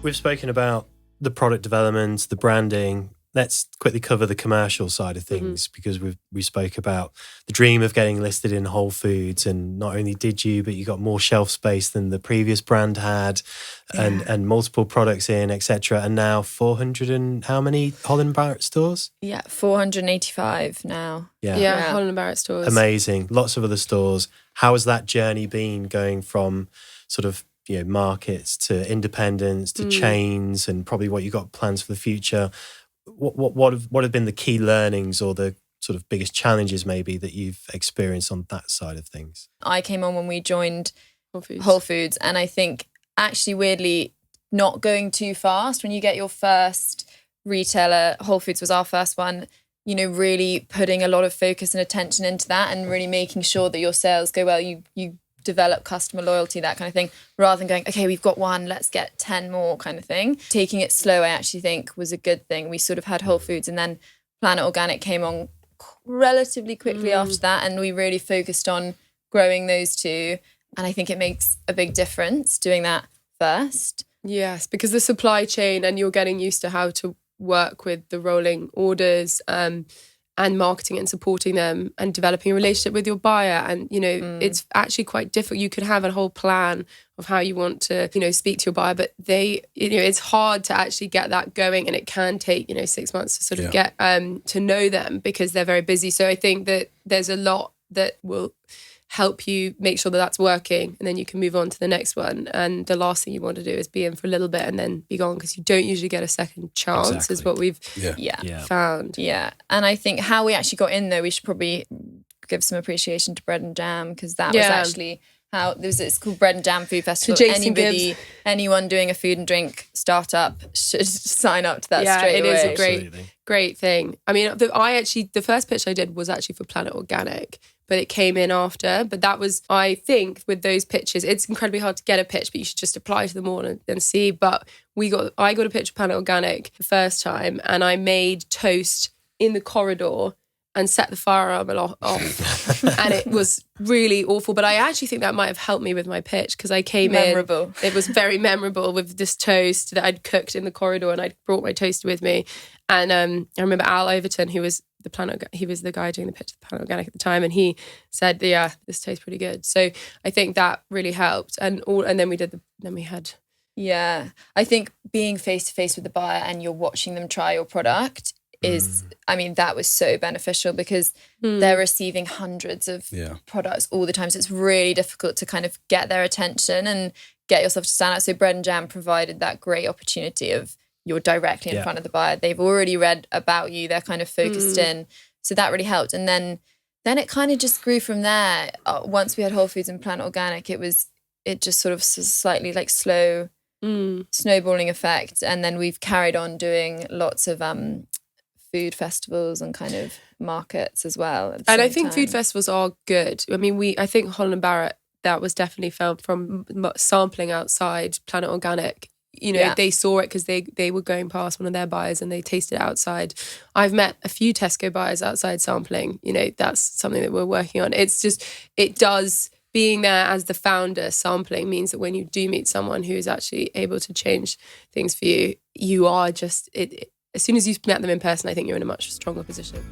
we've spoken about the product development, the branding. Let's quickly cover the commercial side of things because we spoke about the dream of getting listed in Whole Foods, and not only did you, but you got more shelf space than the previous brand had, and multiple products in, etc. And now 400 and how many Holland Barrett stores? Yeah, 485 now. Yeah, Holland Barrett stores. Amazing. Lots of other stores. How has that journey been going from sort of markets to independents to chains, and probably what you got plans for the future? What have been the key learnings or the sort of biggest challenges maybe that you've experienced on that side of things? I came on when we joined Whole Foods, and I think actually weirdly not going too fast when you get your first retailer. Whole Foods was our first one, really putting a lot of focus and attention into that and really making sure that your sales go well. You develop customer loyalty, that kind of thing, rather than going, okay, we've got one, let's get 10 more kind of thing. Taking it slow, I actually think was a good thing. We sort of had Whole Foods, and then Planet Organic came on relatively quickly after that, and we really focused on growing those two. And I think it makes a big difference doing that first. Yes, because the supply chain, and you're getting used to how to work with the rolling orders, and marketing and supporting them and developing a relationship with your buyer. And, it's actually quite difficult. You could have a whole plan of how you want to, speak to your buyer, but it's hard to actually get that going. And it can take, 6 months to sort of get to know them because they're very busy. So I think that there's a lot that will help you make sure that that's working, and then you can move on to the next one. And the last thing you want to do is be in for a little bit and then be gone, because you don't usually get a second chance, is what we've found. Yeah. And I think how we actually got in, though, we should probably give some appreciation to Bread and Jam, because that was actually how it's called Bread and Jam Food Festival. Anyone doing a food and drink startup should sign up to that straight away. It is a great thing. I mean, the first pitch I did was actually for Planet Organic, but it came in after. But that was, I think, with those pitches, it's incredibly hard to get a pitch, but you should just apply to them all and see. But I got a pitch for Planet Organic the first time, and I made toast in the corridor and set the fire alarm off. And it was really awful. But I actually think that might have helped me with my pitch, because I came in. It was very memorable with this toast that I'd cooked in the corridor, and I'd brought my toaster with me. And I remember Al Overton, who was he was the guy doing the pitch for Planet Organic at the time, and he said, this tastes pretty good. So I think that really helped. And then we had. Yeah. I think being face to face with the buyer and you're watching them try your product that was so beneficial, because they're receiving hundreds of products all the time. So it's really difficult to kind of get their attention and get yourself to stand out. So Bread and Jam provided that great opportunity of you're directly in front of the buyer. They've already read about you. They're kind of focused in. So that really helped. And then it kind of just grew from there. Once we had Whole Foods and Planet Organic, it just sort of slightly like slow snowballing effect. And then we've carried on doing lots of food festivals and kind of markets as well. And I think food festivals are good. I mean, I think Holland Barrett, that was definitely felt from sampling outside Planet Organic. They saw it because they were going past one of their buyers and they tasted it outside. I've met a few Tesco buyers outside sampling. That's something that we're working on. It's just, it does, being there as the founder sampling means that when you do meet someone who is actually able to change things for you, you are just, as soon as you've met them in person, I think you're in a much stronger position.